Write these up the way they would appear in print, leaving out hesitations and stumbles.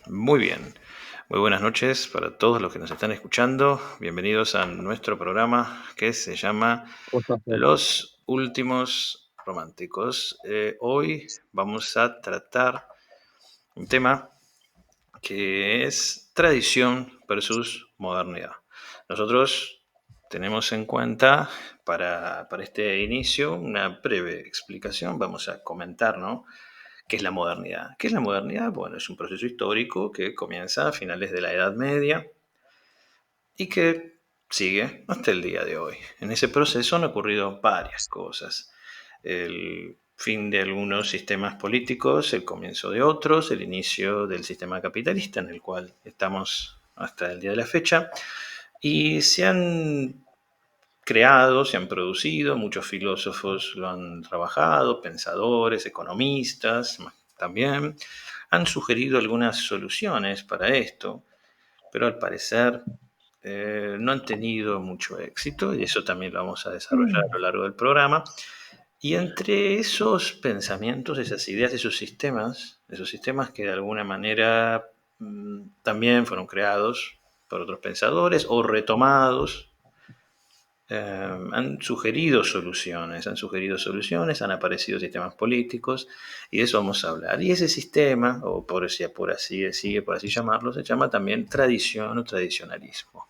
Muy bien. Muy buenas noches para todos los que nos están escuchando. Bienvenidos a nuestro programa que se llama Justo hacer. Los Últimos Románticos. Hoy vamos a tratar un tema que es tradición versus modernidad. Nosotros tenemos en cuenta para este inicio una breve explicación. Vamos a comentar, ¿no? ¿Qué es la modernidad? ¿Qué es la modernidad? Bueno, es un proceso histórico que comienza a finales de la Edad Media y que sigue hasta el día de hoy. En ese proceso han ocurrido varias cosas. El fin de algunos sistemas políticos, el comienzo de otros, el inicio del sistema capitalista en el cual estamos hasta el día de la fecha, y se han creado, se han producido, muchos filósofos lo han trabajado, pensadores, economistas también, han sugerido algunas soluciones para esto, pero al parecer no han tenido mucho éxito y eso también lo vamos a desarrollar a lo largo del programa. Y entre esos pensamientos, esas ideas, esos sistemas que de alguna manera también fueron creados por otros pensadores o retomados, han sugerido soluciones, han aparecido sistemas políticos y de eso vamos a hablar. Y ese sistema, o por así llamarlo, se llama también tradición o tradicionalismo.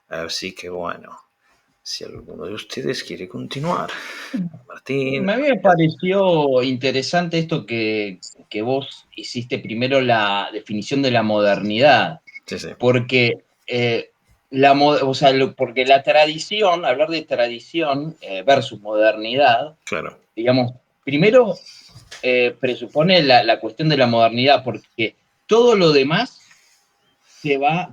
Así que bueno, si alguno de ustedes quiere continuar, Martín. A mí me pareció interesante esto que vos hiciste primero la definición de la modernidad, Sí, sí, porque, porque la tradición, hablar de tradición versus modernidad, claro, digamos, primero presupone la cuestión de la modernidad, porque todo lo demás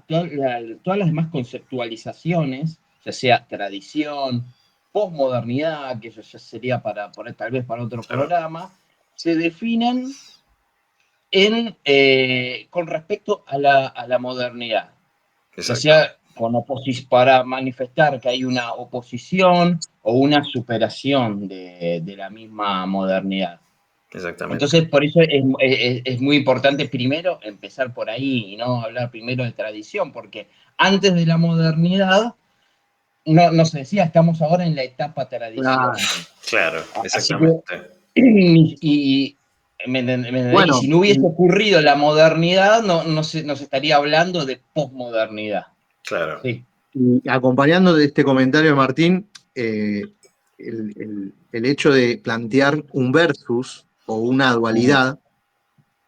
todas las demás conceptualizaciones, ya sea tradición, posmodernidad, que eso ya sería tal vez para otro claro, programa, se definen con respecto a la modernidad, ya sea exactamente, para manifestar que hay una oposición o una superación de la misma modernidad. exactamente, Entonces, por eso es muy importante primero empezar por ahí y no hablar primero de tradición, porque antes de la modernidad, no se decía, estamos ahora en la etapa Claro. tradicional. claro, Así que, exactamente, y, y Bueno, si no hubiese y ocurrido la modernidad, no se estaría hablando de posmodernidad. claro, Sí. y acompañando de este comentario de Martín, el hecho de plantear un versus o una Uh dualidad,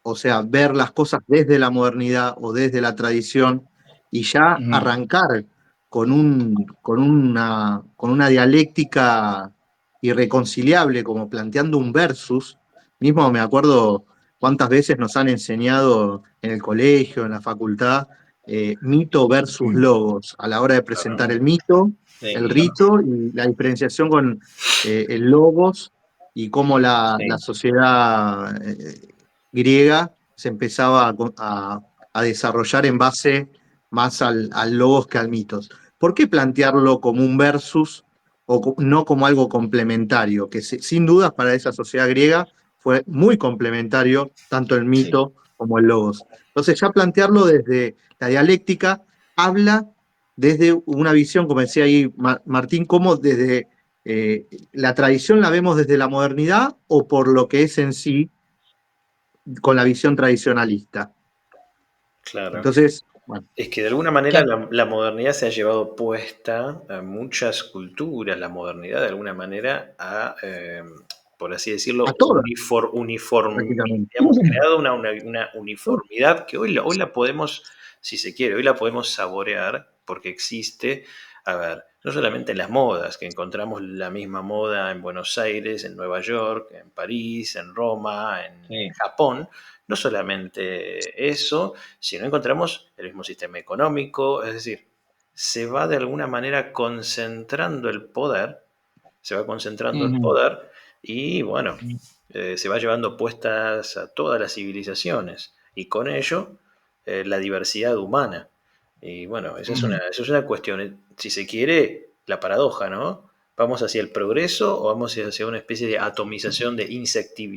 o sea, ver las cosas desde la modernidad o desde la tradición, y ya -huh. arrancar con una dialéctica irreconciliable, como planteando un versus. Mismo me acuerdo cuántas veces nos han enseñado en el colegio, en la facultad, mito versus logos, a la hora de presentar claro, el mito, el Sí, rito y la diferenciación con el logos y cómo la sí. sociedad griega se empezaba a desarrollar en base más al logos que al mitos. ¿Por qué plantearlo como un versus o no como algo complementario? Que sin dudas para esa sociedad griega fue muy complementario tanto el sí, mito como el logos. Entonces ya plantearlo desde la dialéctica habla desde una visión, como decía ahí Martín, como desde la tradición la vemos desde la modernidad o por lo que es en sí con la visión tradicionalista. claro. Entonces, bueno, Es que de alguna manera Que- la modernidad se ha llevado puesta a muchas culturas, la modernidad de alguna manera por así a decirlo, todas prácticamente. hemos creado una uniformidad que hoy la podemos, si se quiere, hoy la podemos saborear porque existe, a ver, no solamente en las modas, que encontramos la misma moda en Buenos Aires, en Nueva York, en París, en Roma, en sí. Japón, no solamente eso, si no encontramos el mismo sistema económico, es decir, se va de alguna manera concentrando el poder, se va concentrando el Uh poder y bueno, -huh. se va llevando puestas a todas las civilizaciones y con ello la diversidad humana. Y bueno, eso es una cuestión, si se quiere, la paradoja, ¿no? ¿Vamos hacia el progreso o vamos hacia una especie de atomización de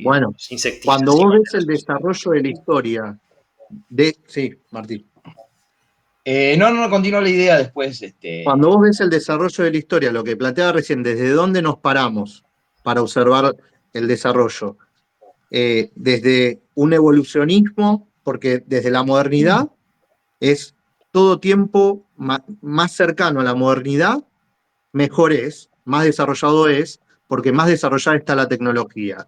Bueno, cuando vos insectización ves de la el sociedad? desarrollo de la historia Sí, Martín. No, continúa la idea después. Cuando vos ves el desarrollo de la historia, lo que planteaba recién, desde dónde nos paramos para observar el desarrollo, desde un evolucionismo, porque desde la modernidad es todo tiempo más cercano a la modernidad, mejor es, más desarrollado es, porque más desarrollada está la tecnología.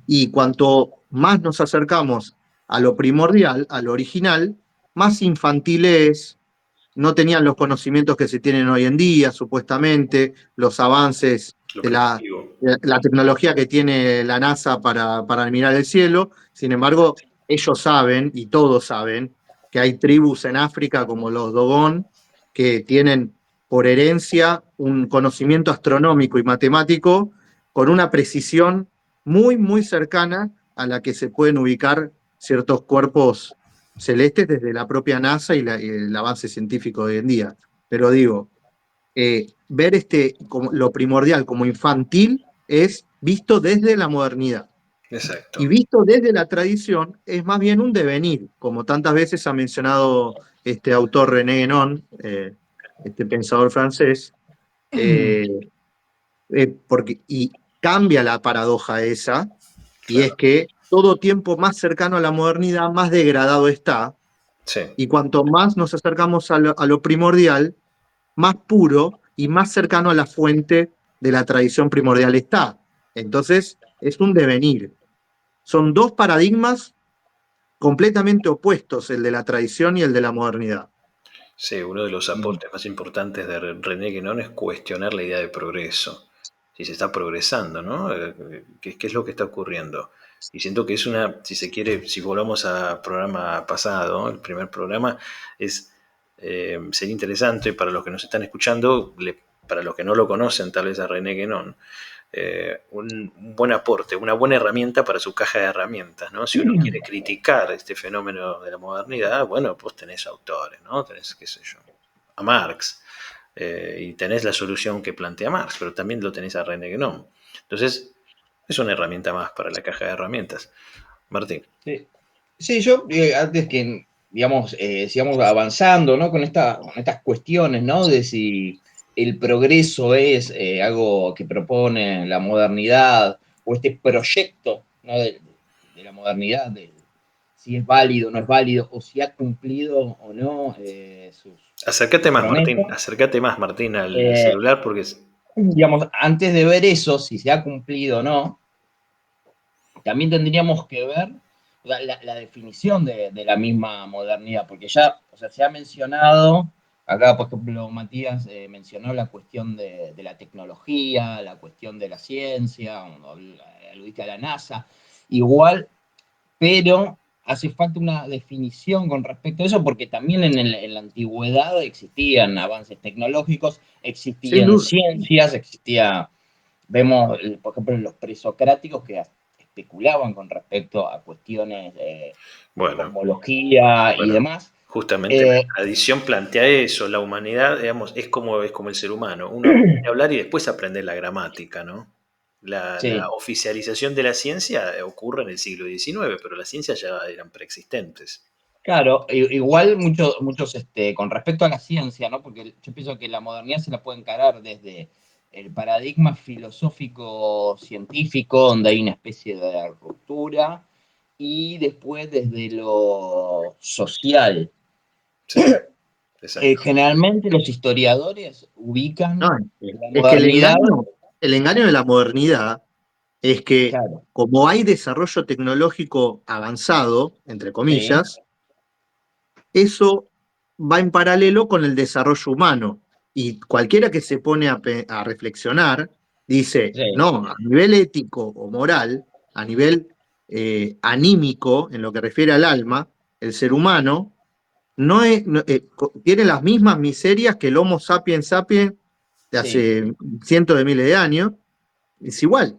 Y cuanto más nos acercamos a lo primordial, a lo original, más infantil es, no tenían los conocimientos que se tienen hoy en día, supuestamente, los avances Lo de la, primitivo. de la tecnología que tiene la NASA para mirar el cielo. Sin embargo, ellos saben, y todos saben, que hay tribus en África como los Dogon, que tienen por herencia un conocimiento astronómico y matemático con una precisión muy, muy cercana a la que se pueden ubicar ciertos cuerpos celestes desde la propia NASA y el avance científico de hoy en día. Pero digo, ver como, lo primordial como infantil es visto desde la modernidad. Y Exacto. visto desde la tradición es más bien un devenir, como tantas veces ha mencionado este autor René Guénon, este pensador francés, eh, y cambia la paradoja esa, y es Claro. que todo tiempo más cercano a la modernidad, más degradado está, Sí. y cuanto más nos acercamos a lo primordial, más puro y más cercano a la fuente de la tradición primordial está. Entonces, es un devenir. Son dos paradigmas completamente opuestos, el de la tradición y el de la modernidad. Sí, uno de los Mm, aportes más importantes de René Guénon es cuestionar la idea de progreso. Si se está progresando, ¿no? ¿Qué es lo que está ocurriendo? Y siento que es una, si se quiere, si volvamos al programa pasado, el primer programa, sería interesante para los que nos están escuchando, para los que no lo conocen, tal vez a René Guénon, un buen aporte, una buena herramienta para su caja de herramientas, ¿no? Si uno quiere criticar este fenómeno de la modernidad, bueno, pues tenés autores, ¿no? Tenés, qué sé yo, a Marx, y tenés la solución que plantea Marx, pero también lo tenés a René Guénon. Entonces, es una herramienta más para la caja de herramientas. Martín. sí. Sí, yo antes que, digamos, sigamos avanzando, ¿no? Con estas cuestiones, ¿no? De si el progreso es algo que propone la modernidad o este proyecto, ¿no? De la modernidad, de si es válido o no es válido, o si ha cumplido o no Acércate sus más, Martín. promesas. Acércate más, Martín, al Eh, celular porque digamos, antes de ver eso, si se ha cumplido o no, también tendríamos que ver la definición de la misma modernidad, porque ya, o sea, se ha mencionado, acá por ejemplo Matías mencionó la cuestión de la tecnología, la cuestión de la ciencia, aludiste a la NASA, igual, pero hace falta una definición con respecto a eso, porque también en la antigüedad existían avances tecnológicos, Sin existían duda. ciencias, existía. Vemos, por ejemplo, los presocráticos que especulaban con respecto a cuestiones de bueno, cosmología y bueno, demás. justamente la Eh, tradición plantea eso, la humanidad, digamos, es como el ser humano. Uno aprende a hablar y después aprende la gramática, ¿no? La sí, oficialización de la ciencia ocurre en el siglo XIX, pero las ciencias ya eran preexistentes. claro, igual muchos con respecto a la ciencia, ¿no? Porque yo pienso que la modernidad se la puede encarar desde el paradigma filosófico científico, donde hay una especie de ruptura, y después desde lo social. Sí, exacto. Generalmente los historiadores No, ubican la es que modernidad, el engaño de la modernidad es que claro, como hay desarrollo tecnológico avanzado, entre sí, comillas, eso va en paralelo con el desarrollo humano. Y cualquiera que se pone a reflexionar dice, sí, no, a nivel ético o moral, a nivel anímico, en lo que refiere al alma, el ser humano tiene las mismas miserias que el Homo sapiens sapiens de sí, hace cientos de miles de años, es igual.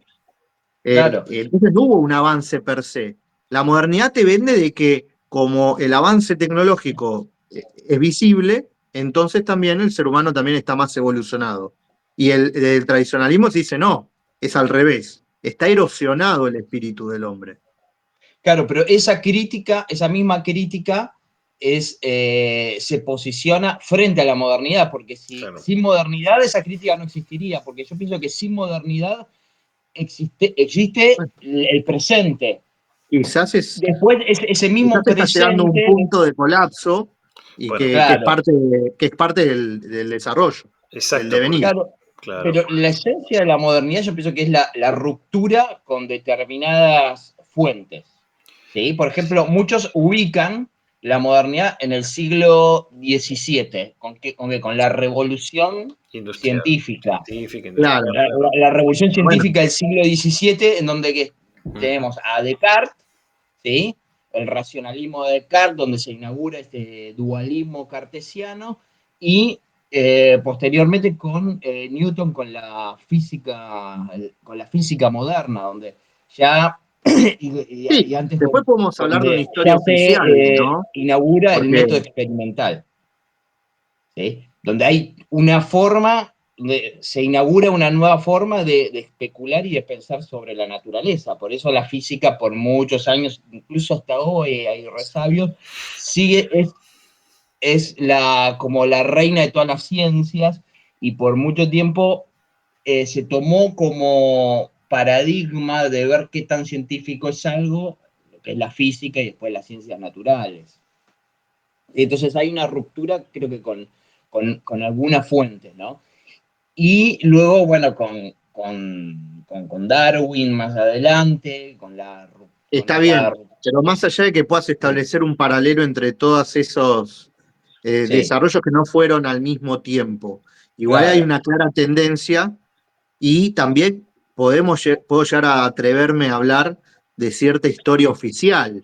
claro, Entonces no hubo un avance per se. La modernidad te vende de que como el avance tecnológico es visible, entonces también el ser humano también está más evolucionado. Y el tradicionalismo se dice, no, es al revés, está erosionado el espíritu del hombre. Claro, pero esa crítica, esa misma crítica se posiciona frente a la modernidad, porque Claro. sin modernidad esa crítica no existiría, porque yo pienso que sin modernidad existe el presente. Quizás Después ese mismo quizás está llegando a un presente, punto de colapso y Bueno, que claro, es parte del desarrollo, del exacto, devenir. claro, claro. pero la esencia de la modernidad yo pienso que es la ruptura con determinadas fuentes. ¿Sí? Por ejemplo, muchos ubican la modernidad en el siglo XVII, con la revolución Industrial, científica. científica, Claro. industrial, La, claro. la revolución Bueno, científica del siglo XVII, en donde Mm. tenemos a Descartes, ¿sí? El racionalismo de Descartes, donde se inaugura este dualismo cartesiano, y posteriormente con Newton con la física moderna, donde ya sí, y antes después podemos hablar de una donde historia ya se oficial, ¿no? inaugura el Porque método experimental, ¿sí? Donde hay una forma, se inaugura una nueva forma de especular y de pensar sobre la naturaleza. Por eso la física por muchos años, incluso hasta hoy hay resabios, sigue, como la reina de todas las ciencias y por mucho tiempo se tomó como paradigma de ver qué tan científico es algo, lo que es la física y después las ciencias naturales. Entonces hay una ruptura, creo que con algunas fuentes, ¿no? Y luego, bueno, con Darwin más adelante, con está esta... bien, pero más allá de que puedas establecer un paralelo entre todos esos Sí, desarrollos que no fueron al mismo tiempo, igual hay claro. una clara tendencia y también puedo llegar a atreverme a hablar de cierta historia oficial,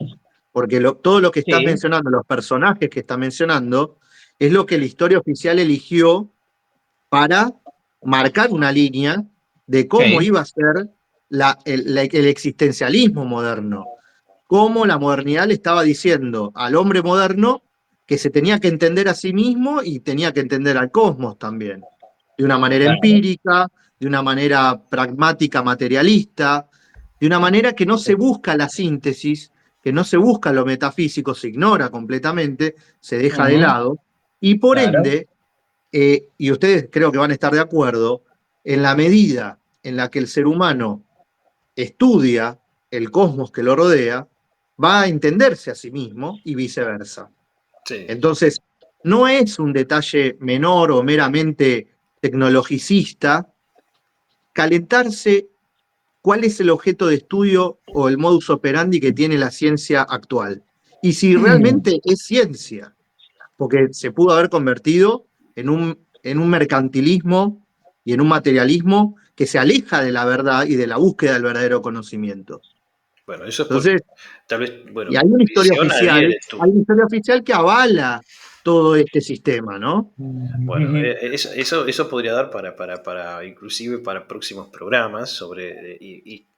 porque todo lo que estás Sí, mencionando, los personajes que estás mencionando, es lo que la historia oficial eligió para marcar una línea de cómo sí. iba a ser el existencialismo moderno, cómo la modernidad le estaba diciendo al hombre moderno que se tenía que entender a sí mismo y tenía que entender al cosmos también, de una manera Claro. empírica, de una manera pragmática, materialista, de una manera que no se busca la síntesis, que no se busca lo metafísico, se ignora completamente, se deja de Ujú, lado, y por claro. ende, y ustedes creo que van a estar de acuerdo, en la medida en la que el ser humano estudia el cosmos que lo rodea, va a entenderse a sí mismo y viceversa. Sí, Entonces, no es un detalle menor o meramente tecnologicista calentarse cuál es el objeto de estudio o el modus operandi que tiene la ciencia actual. Y si realmente es ciencia, porque se pudo haber convertido en un mercantilismo y en un materialismo que se aleja de la verdad y de la búsqueda del verdadero conocimiento. bueno, eso es porque Entonces, tal vez, y bueno, tu visión hay adhiere tu. una historia oficial que avala todo este sistema, ¿no? Bueno, eso podría dar para inclusive para próximos programas sobre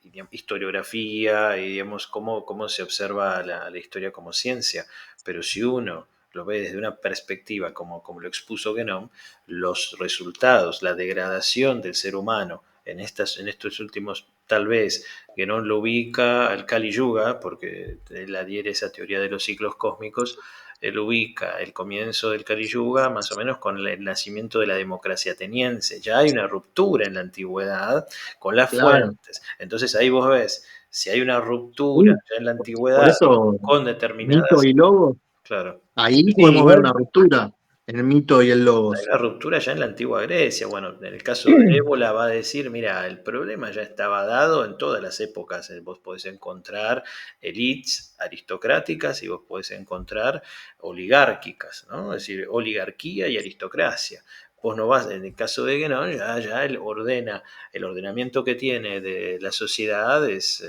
digamos, historiografía y digamos cómo se observa la historia como ciencia. Pero si uno lo ve desde una perspectiva como lo expuso Guénon, los resultados, la degradación del ser humano en estos últimos, tal vez Guénon lo ubica al Kali Yuga, porque él adhiere a esa teoría de los ciclos cósmicos. Él ubica el comienzo del Kali Yuga más o menos con el nacimiento de la democracia ateniense. Ya hay una ruptura en la antigüedad con las Claro. fuentes. Entonces ahí vos ves, si hay una ruptura Sí, ya en la por antigüedad eso, con mito determinadas, y lobo, claro, ahí Sí, podemos ver una igual. ruptura en el mito y el hay logos. una ruptura ya en la antigua Grecia. Bueno, en el caso de Ébola va a decir, mira, el problema ya estaba dado en todas las épocas. Vos podés encontrar élites aristocráticas y vos podés encontrar oligárquicas, ¿no? Es decir, oligarquía y aristocracia. Vos no vas, en el caso de Guénon, ya él ordena, el ordenamiento que tiene de la sociedad es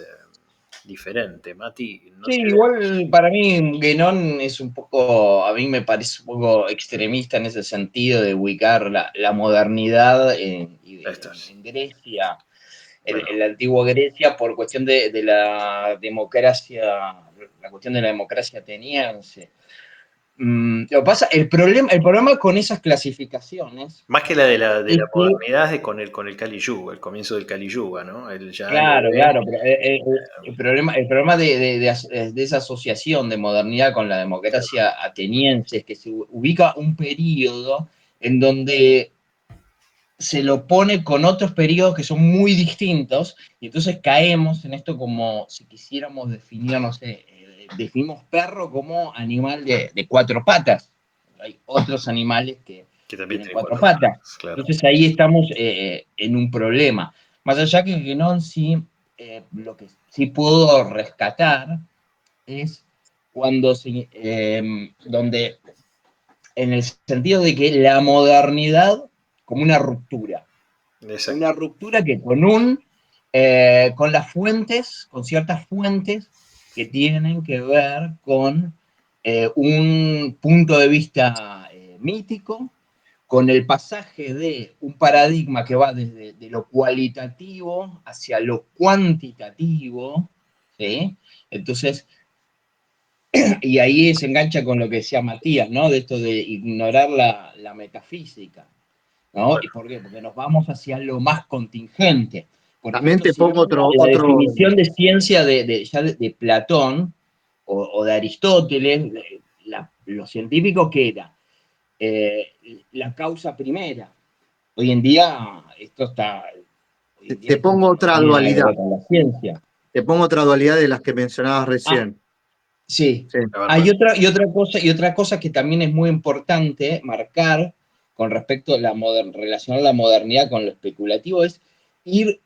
diferente. Mati, no Sí, sé. igual para mí Guénon es un poco, a mí me parece un poco extremista en ese sentido de ubicar la modernidad Estas, en Grecia, bueno, en la antigua Grecia, por cuestión de la democracia, la cuestión de la democracia ateniense. Lo que pasa, el problema con esas clasificaciones Más que la de la es que, modernidad es con el Kali Yuga, el comienzo del Kali Yuga, ¿no? Él ya lo claro, ve. claro, pero el problema de esa asociación de modernidad con la democracia ateniense es que se ubica un periodo en donde se lo pone con otros periodos que son muy distintos, y entonces caemos en esto como si quisiéramos definir, no sé, definimos perro como animal de cuatro patas. Hay otros animales que Que también tienen tiene cuatro cuatro patas. patas, claro. Entonces ahí estamos en un problema. Más allá que no sí, lo que sí puedo rescatar es donde en el sentido de que la modernidad como Exacto. una ruptura que con las fuentes, con ciertas fuentes que tienen que ver con un punto de vista mítico, con el pasaje de un paradigma que va desde de lo cualitativo hacia lo cuantitativo, ¿sí? Entonces, y ahí se engancha con lo que decía Matías, ¿no? De esto de ignorar la metafísica. ¿No? ¿Y por qué? Porque nos vamos hacia lo más contingente. Por También ejemplo, te si pongo vemos la definición de ciencia ya de Platón o de Aristóteles, los científicos, ¿qué era? Eh, la causa primera. Hoy en día te esto pongo no otra tiene nada que dualidad, ver con la ciencia. te pongo otra dualidad de las que mencionabas Ah, recién. sí. Sí. A ver, Hay otra cosa que también es muy importante marcar con respecto a relacionar la modernidad con lo especulativo, es ir,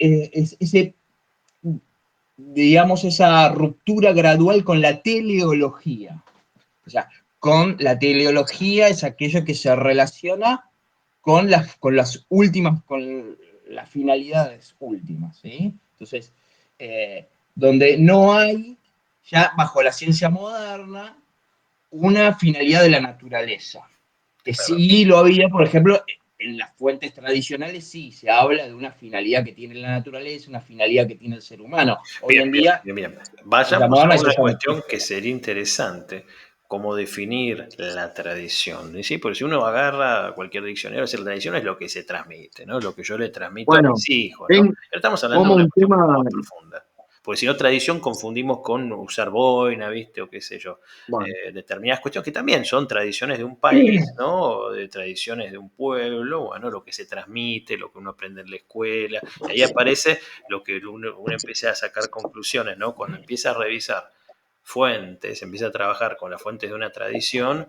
digamos, esa ruptura gradual con la teleología. O sea, con la teleología es aquello que se relaciona con las finalidades últimas, ¿sí? Entonces, donde no hay, ya bajo la ciencia moderna, una finalidad de la naturaleza. Que claro. sí lo había, por ejemplo, en las fuentes tradicionales sí se habla de una finalidad que tiene la naturaleza, una finalidad que tiene el ser humano. Hoy Bien, en bien, día, bien, bien. en la Vayamos a moderna eso una ya no cuestión existe. que sería interesante, cómo definir la tradición. ¿Sí? Porque si uno agarra cualquier diccionario, la tradición es lo que se transmite, ¿no? Lo que yo le transmito a Bueno, mis hijos, ¿no? ven Pero estamos hablando de como una un cuestión un tema, poco más profunda. Porque si no, tradición confundimos con usar boina, ¿viste? O qué sé yo. bueno, Determinadas cuestiones que también son tradiciones de un país, ¿no? O de tradiciones de un pueblo, bueno, lo que se transmite, lo que uno aprende en la escuela. Y ahí aparece lo que uno empieza a sacar conclusiones, ¿no? Cuando empieza a revisar fuentes, empieza a trabajar con las fuentes de una tradición,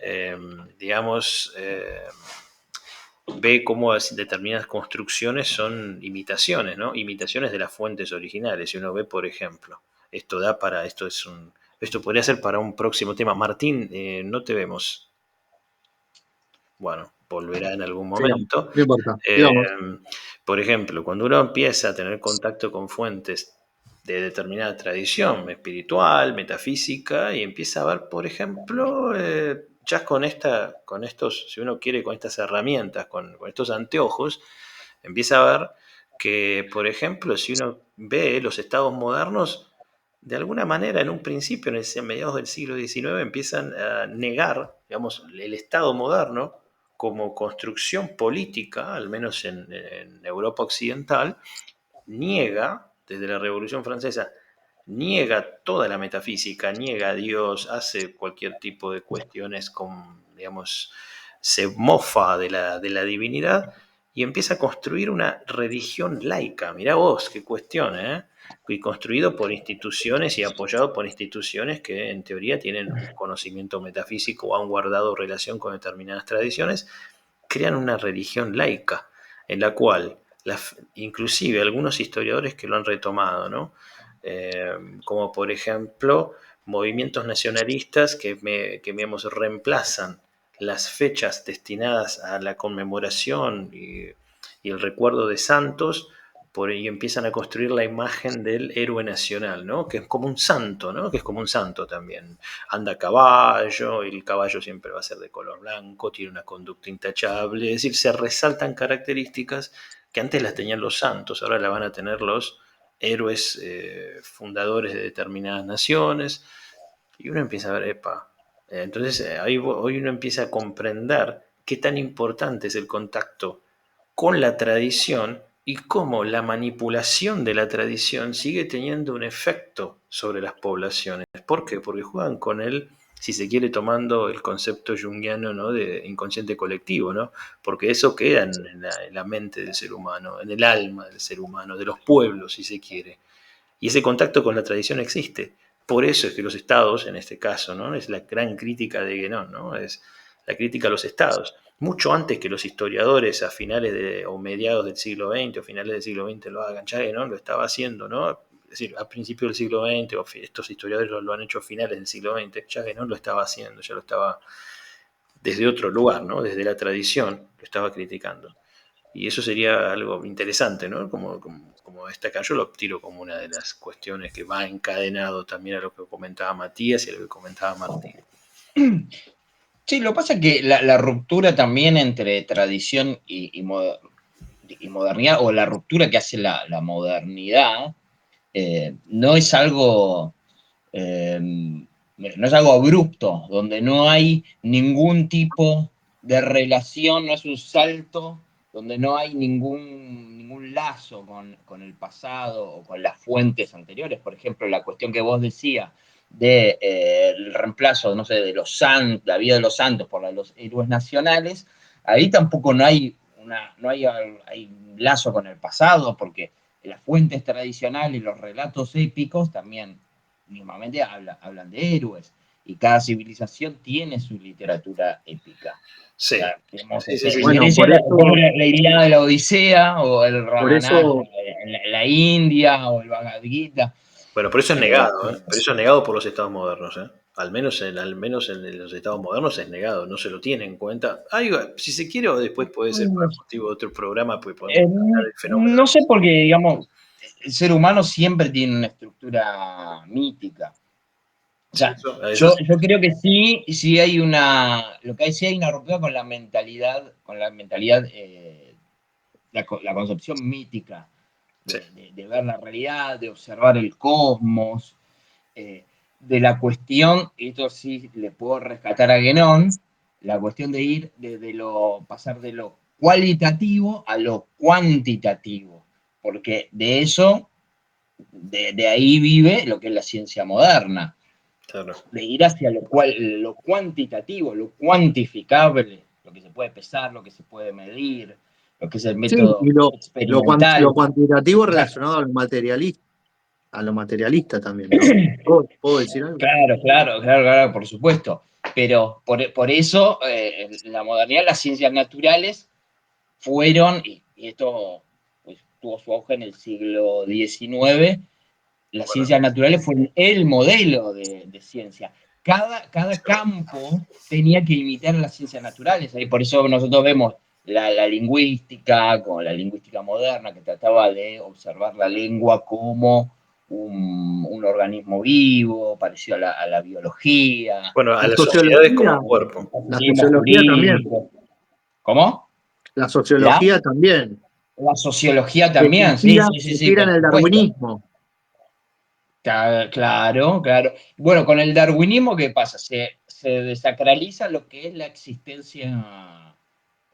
eh, digamos, ve cómo determinadas construcciones son imitaciones, ¿no? Imitaciones de las fuentes originales. Si uno ve, por ejemplo, esto podría ser para un próximo tema. Martín, no te vemos. Bueno, volverá en algún sigamos, momento. no importa, Eh, sigamos. por ejemplo, cuando uno empieza a tener contacto con fuentes de determinada tradición espiritual, metafísica, y empieza a ver, por ejemplo, ya con estos, si uno quiere, con estas herramientas, con estos anteojos, empieza a ver que, por ejemplo, si uno ve los estados modernos, de alguna manera, en un principio, a mediados del siglo XIX, empiezan a negar, digamos, el Estado moderno como construcción política, al menos en Europa Occidental, niega, desde la Revolución Francesa, niega toda la metafísica, niega a Dios, hace cualquier tipo de cuestiones con, digamos, se mofa de la divinidad y empieza a construir una religión laica. Mirá vos, qué cuestión, ¿eh? Y construido por instituciones y apoyado por instituciones que en teoría tienen un conocimiento metafísico o han guardado relación con determinadas tradiciones, crean una religión laica en la cual inclusive algunos historiadores que lo han retomado, ¿no? Como por ejemplo movimientos nacionalistas que reemplazan las fechas destinadas a la conmemoración y el recuerdo de santos, por ello empiezan a construir la imagen del héroe nacional, ¿no? Que es como un santo, ¿no? Que es como un santo también. Anda a caballo, y el caballo siempre va a ser de color blanco, tiene una conducta intachable, es decir, se resaltan características que antes las tenían los santos, ahora las van a tener los héroes fundadores de determinadas naciones, y uno empieza a ver, epa, Entonces, hoy uno empieza a comprender qué tan importante es el contacto con la tradición y cómo la manipulación de la tradición sigue teniendo un efecto sobre las poblaciones. ¿Por qué? Porque juegan con él, si se quiere, tomando el concepto junguiano, ¿no?, de inconsciente colectivo, ¿no? Porque eso queda en la mente del ser humano, en el alma del ser humano, de los pueblos, si se quiere. Y ese contacto con la tradición existe. Por eso es que los estados, en este caso, ¿no?, es la gran crítica de Guénon, ¿no?, es la crítica a los estados. Mucho antes que los historiadores a finales o mediados del siglo XX o finales del siglo XX lo hagan, ya Guénon lo estaba haciendo, ¿no? Es decir, a principios del siglo XX, o estos historiadores lo han hecho a finales del siglo XX, ya Guénon lo estaba haciendo, ya lo estaba desde otro lugar, ¿no?, desde la tradición, lo estaba criticando. Y eso sería algo interesante, ¿no? Como destacar, yo lo tiro como una de las cuestiones que va encadenado también a lo que comentaba Matías y a lo que comentaba Martín. Sí, lo que pasa es que la ruptura también entre tradición y modernidad, o la ruptura que hace la modernidad, no es algo no es algo abrupto, donde no hay ningún tipo de relación, no es un salto, donde no hay ningún lazo con el pasado o con las fuentes anteriores. Por ejemplo, la cuestión que vos decías del reemplazo, no sé, de la vida de los santos por la de los héroes nacionales, ahí tampoco no hay hay un lazo con el pasado, porque las fuentes tradicionales y los relatos épicos también mismamente hablan de héroes, y cada civilización tiene su literatura épica. Sí, O sea, digamos, sí, sí, sí, en sí. Bueno, Grecia la Ilíada de la Odisea, o el por Ramayana eso, en la India, o el Bhagavad Gita. Bueno, pero eso es Eh, negado, ¿eh? Pero eso es negado por los estados modernos, ¿eh? Al menos en los estados modernos es negado, no se lo tiene en cuenta. Si se quiere, o después puede ser por motivo de otro programa, pues podemos hablar del fenómeno. no sé, porque, digamos, el ser humano siempre tiene una estructura mítica. O Sí, sea, eso sí. yo creo que sí hay sí hay una ruptura con la mentalidad, la concepción mítica Sí. de ver la realidad, de observar el cosmos, de la cuestión, esto sí le puedo rescatar a Guénon, la cuestión de pasar de lo cualitativo a lo cuantitativo, porque de ahí vive lo que es la ciencia moderna, Claro. de ir hacia lo cuantitativo, lo cuantificable, lo que se puede pesar, lo que se puede medir, lo que es el sí, método y experimental. lo cuantitativo O sea, relacionado a lo materialista también, ¿no? ¿Puedo decir algo? claro, por supuesto. Pero por eso, la modernidad, las ciencias naturales fueron, y esto pues, tuvo su auge en el siglo XIX, las Bueno, ciencias naturales fueron el modelo de ciencia. Cada campo tenía que imitar las ciencias naturales. Y por eso nosotros vemos la lingüística, como la lingüística moderna, que trataba de observar la lengua como un organismo vivo, parecido a la biología, bueno, a La las sociedades como sociología, un cuerpo. la organismos sociología también, jurídicos. ¿Cómo? la La, sociología también, la sociología que se también, inspira, se sí, inspira en por el supuesto. darwinismo. Claro. Bueno, con el darwinismo, ¿qué pasa? Se desacraliza lo que es la existencia,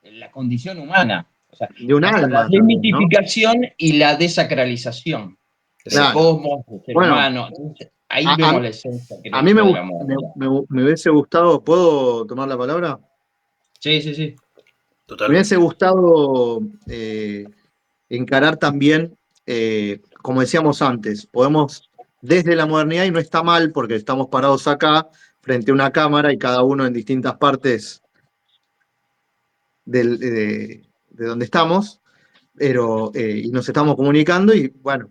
la condición humana. O sea, De un pasa la alma también, ¿no? desmitificación y la desacralización del Exacto. Claro. cosmos, del ser Bueno, humano. Entonces, ahí a, a- vemos la esencia, a creo mí yo, de la modernidad. me hubiese gustado, ¿puedo tomar la palabra? Sí. Me hubiese Totalmente. gustado encarar también, como decíamos antes, podemos desde la modernidad, y no está mal porque estamos parados acá frente a una cámara y cada uno en distintas partes de donde estamos, pero, y nos estamos comunicando y bueno,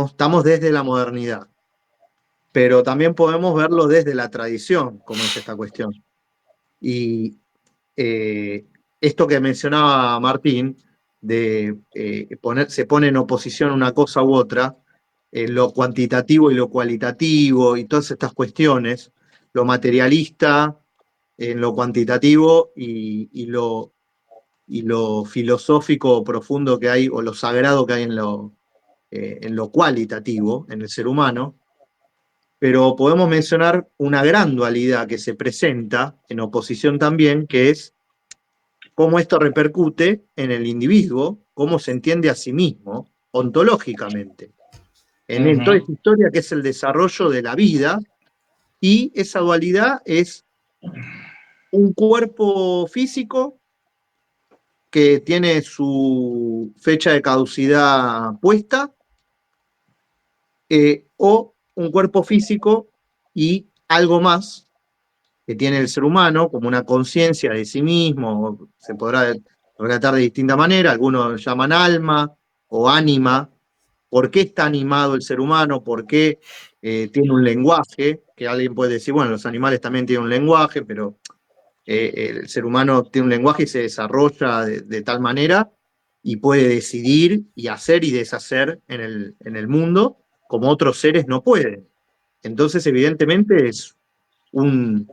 estamos desde la modernidad, pero también podemos verlo desde la tradición, como es esta cuestión. Y eh, esto que mencionaba Martín, de se pone en oposición una cosa u otra, lo cuantitativo y lo cualitativo y todas estas cuestiones, lo materialista en lo cuantitativo y lo filosófico profundo que hay, o lo sagrado que hay en lo cualitativo, en el ser humano. pero podemos mencionar una gran dualidad que se presenta en oposición también, que es cómo esto repercute en el individuo, cómo se entiende a sí mismo ontológicamente, en toda esta historia que es el desarrollo de la vida, y esa dualidad es un cuerpo físico que tiene su fecha de caducidad puesta, o un cuerpo físico y algo más que tiene el ser humano, como una conciencia de sí mismo, se podrá relatar de distinta manera, algunos llaman alma o ánima. ¿Por qué está animado el ser humano? ¿Por qué tiene un lenguaje? Que alguien puede decir, bueno, los animales también tienen un lenguaje, pero el ser humano tiene un lenguaje y se desarrolla de tal manera y puede decidir y hacer y deshacer en el mundo como otros seres no pueden. Entonces, evidentemente, es un,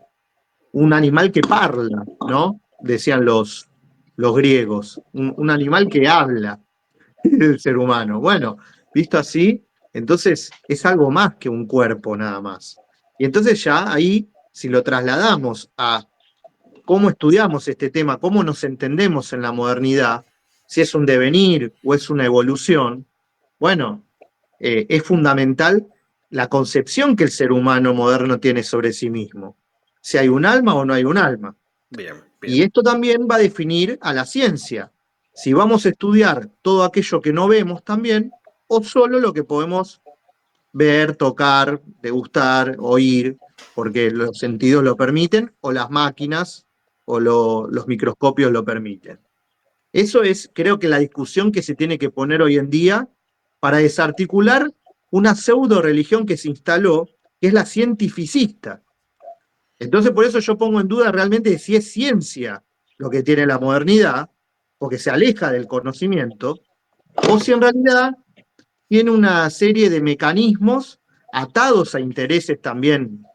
un animal que parla, ¿no? Decían los griegos, un animal que habla, el ser humano. Bueno, visto así, entonces es algo más que un cuerpo nada más. Y entonces ya ahí, si lo trasladamos a cómo estudiamos este tema, cómo nos entendemos en la modernidad, si es un devenir o es una evolución, bueno, es fundamental la concepción que el ser humano moderno tiene sobre sí mismo. Si hay un alma o no hay un alma. Bien, Y bien. esto también va a definir a la ciencia. Si vamos a estudiar todo aquello que no vemos también, o solo lo que podemos ver, tocar, degustar, oír, porque los sentidos lo permiten, o las máquinas o los microscopios lo permiten. Eso es, creo que la discusión que se tiene que poner hoy en día para desarticular una pseudo religión que se instaló, que es la cientificista. Entonces, por eso yo pongo en duda realmente si es ciencia lo que tiene la modernidad, porque se aleja del conocimiento, o si en realidad tiene una serie de mecanismos atados a intereses también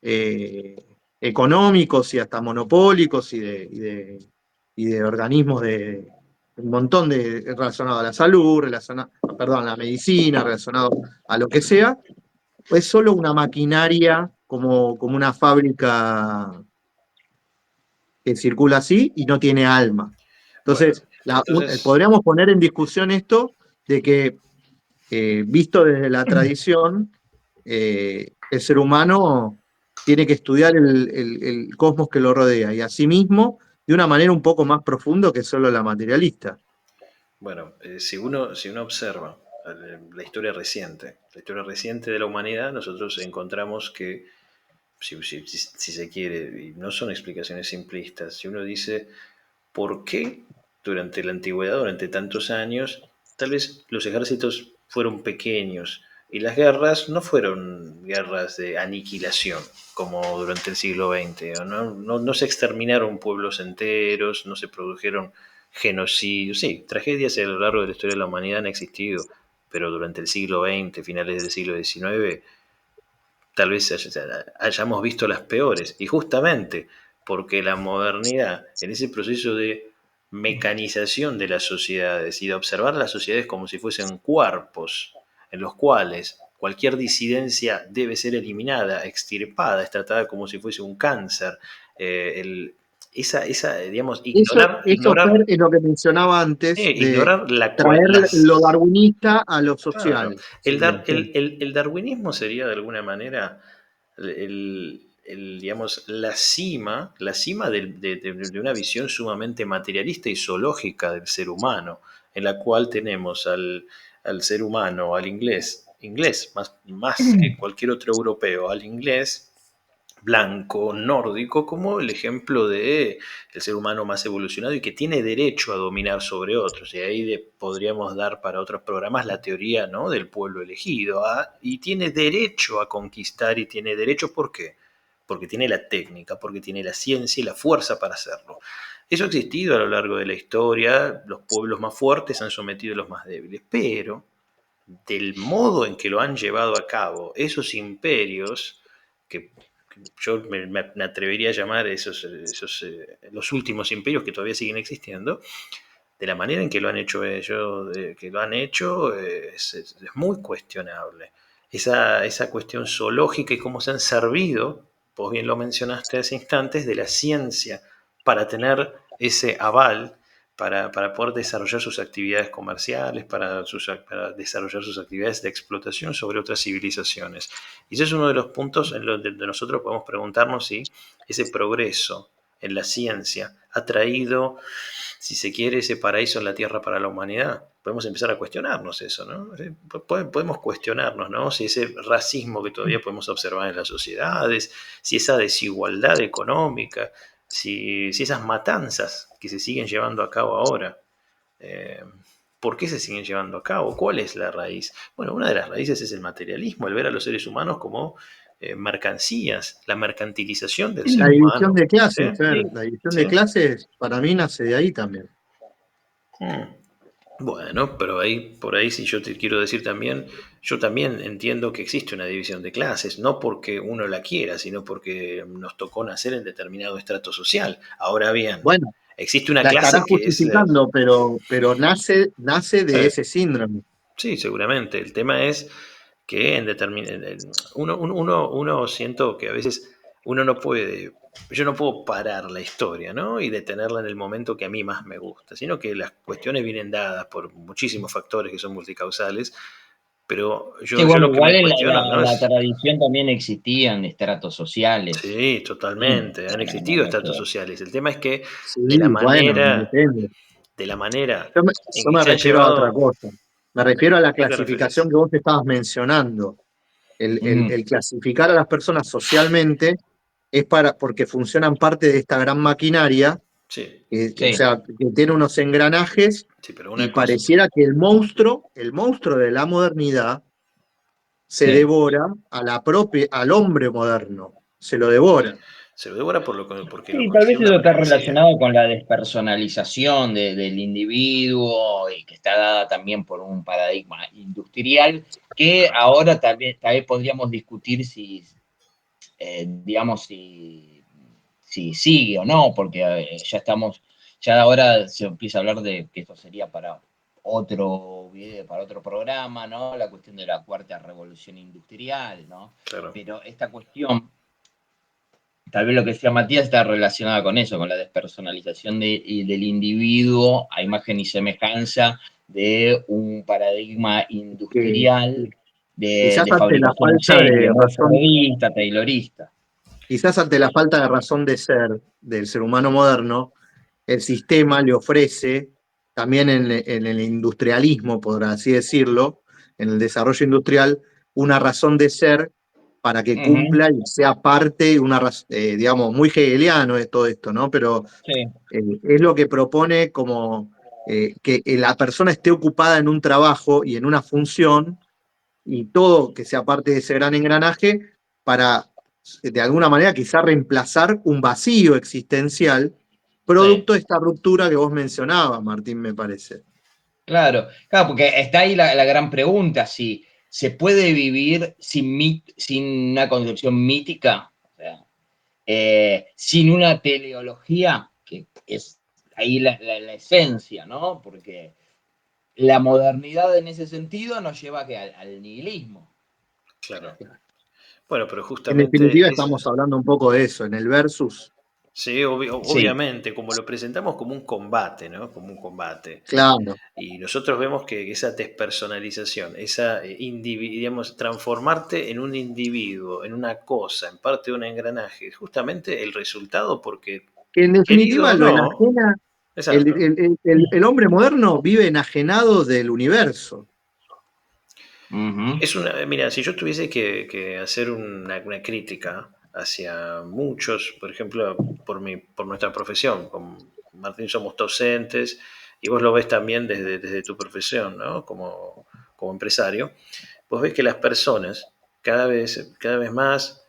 eh, económicos y hasta monopólicos y de organismos de un montón de relacionado a la salud, relacionado, perdón, a la medicina, relacionado a lo que sea, es solo una maquinaria como una fábrica que circula así y no tiene alma. Bueno, Entonces, entonces, podríamos poner en discusión esto de que visto desde la tradición, el ser humano tiene que estudiar el cosmos que lo rodea y asimismo de una manera un poco más profunda que solo la materialista. bueno, si uno observa la historia reciente de la humanidad, nosotros encontramos que, si se quiere, y no son explicaciones simplistas, si uno dice, ¿por qué durante la antigüedad, durante tantos años, tal vez los ejércitos fueron pequeños y las guerras no fueron guerras de aniquilación como durante el siglo XX? No se exterminaron pueblos enteros, no se produjeron genocidios. Sí, tragedias a lo largo de la historia de la humanidad han existido, pero durante el siglo XX, finales del siglo XIX, tal vez hayamos visto las peores. Y justamente porque la modernidad, en ese proceso de mecanización de las sociedades y de observar las sociedades como si fuesen cuerpos en los cuales cualquier disidencia debe ser eliminada, extirpada, es tratada como si fuese un cáncer, digamos, Eso, Fer, es lo que mencionaba antes de ignorar traer lo darwinista a lo claro, social. Sería, sí. el darwinismo sería de alguna manera digamos, la cima de una visión sumamente materialista y zoológica del ser humano, en la cual tenemos al ser humano, al inglés más que cualquier otro europeo, al inglés blanco, nórdico, como el ejemplo de el ser humano más evolucionado y que tiene derecho a dominar sobre otros. Y ahí podríamos dar para otros programas la teoría, ¿no?, del pueblo elegido. Y tiene derecho a conquistar y tiene derecho, ¿por qué? Porque tiene la técnica, porque tiene la ciencia y la fuerza para hacerlo. Eso ha existido a lo largo de la historia, los pueblos más fuertes han sometido a los más débiles, pero del modo en que lo han llevado a cabo esos imperios, que yo me atrevería a llamar los últimos imperios que todavía siguen existiendo, de la manera en que lo han hecho ellos, es muy cuestionable. esa cuestión zoológica y cómo se han servido, vos bien lo mencionaste hace instantes, de la ciencia para tener ese aval, para poder desarrollar sus actividades comerciales, para desarrollar sus actividades de explotación sobre otras civilizaciones. Y ese es uno de los puntos en los donde nosotros podemos preguntarnos si ese progreso en la ciencia ha traído, si se quiere, ese paraíso en la tierra para la humanidad. Podemos empezar a cuestionarnos eso, ¿no? Podemos cuestionarnos, ¿no? Si ese racismo que todavía podemos observar en las sociedades, si esa desigualdad económica, si esas matanzas que se siguen llevando a cabo ahora, eh, ¿por qué se siguen llevando a cabo? ¿Cuál es la raíz? Bueno, una de las raíces es el materialismo, el ver a los seres humanos como mercancías, la mercantilización del ser La división humano. de clases, ¿Sí? Fer, la división de ¿Sí? clases para mí nace de ahí también. Bueno, pero ahí, por ahí, si yo te quiero decir también, yo también entiendo que existe una división de clases, no porque uno la quiera, sino porque nos tocó nacer en determinado estrato social. Ahora bien, Bueno, existe una la estará clase que es... justificando, pero nace de ese síndrome. sí, seguramente. El tema es que uno siento que a veces uno no puede, yo no puedo parar la historia, ¿no? Y detenerla en el momento que a mí más me gusta, sino que las cuestiones vienen dadas por muchísimos factores que son multicausales, pero Sí, yo bueno, lo que igual me en cuestiono, ¿no? la Es, tradición también existían estratos sociales. sí, Sí, totalmente, han no, existido no estratos sé. sociales. El tema es que de la Sí, bueno, manera, depende. de la manera en Yo que me se han refiero a otra llevado, cosa. Me refiero a la ¿a qué te clasificación referís? que vos estabas mencionando. Mm, El clasificar a las personas socialmente es porque funcionan parte de esta gran maquinaria, Sí, o sí, sea, que tiene unos engranajes sí, pero y una cosa, pareciera que el monstruo de la modernidad se sí. devora al hombre moderno, se lo devora. se lo devora porque lo Sí, tal vez considera una eso está mercancía. relacionado con la despersonalización del individuo y que está dada también por un paradigma industrial que Ajá. ahora tal vez podríamos discutir si, digamos, si sigue o no, porque ya estamos, ya ahora se empieza a hablar de que esto sería para otro video, para otro programa, ¿no? La cuestión de la cuarta revolución industrial, ¿no? Claro. Pero esta cuestión tal vez lo que decía Matías está relacionada con eso, con la despersonalización del individuo a imagen y semejanza de un paradigma Que industrial quizás de ante la fabricación, no sé, falta de muy razón, fordista, taylorista. quizás ante la falta de razón de ser del ser humano moderno, el sistema le ofrece, también en el industrialismo, por así decirlo, en el desarrollo industrial, una razón de ser para que Uh -huh, cumpla y sea parte, digamos, muy hegeliano de todo esto, ¿no? Pero sí, es lo que propone como que la persona esté ocupada en un trabajo y en una función y todo que sea parte de ese gran engranaje para, de alguna manera, quizá reemplazar un vacío existencial sí. producto de esta ruptura que vos mencionabas, Martín, me parece. Claro, claro, porque está ahí la gran pregunta, si se puede vivir sin una concepción mítica, o sea, sin una teleología, que es ahí la esencia, ¿no? Porque la modernidad en ese sentido nos lleva al nihilismo. O Claro. sea, Bueno, pero En justamente definitiva, es, estamos hablando un poco de eso, en el versus. sí, sí, obviamente, como lo presentamos como un combate, ¿no? Como un combate. Claro, Y nosotros vemos que esa despersonalización, esa, digamos, transformarte en un individuo, en una cosa, en parte de un engranaje, es justamente el resultado porque, que en querido definitiva o lo no, enajena, exacto. el hombre moderno vive enajenado del universo. ujú, Mira, si yo tuviese que hacer una crítica hacia muchos, por ejemplo, por nuestra profesión, con Martín somos docentes, y vos lo ves también desde tu profesión, ¿no? Como empresario, vos ves que las personas cada vez más,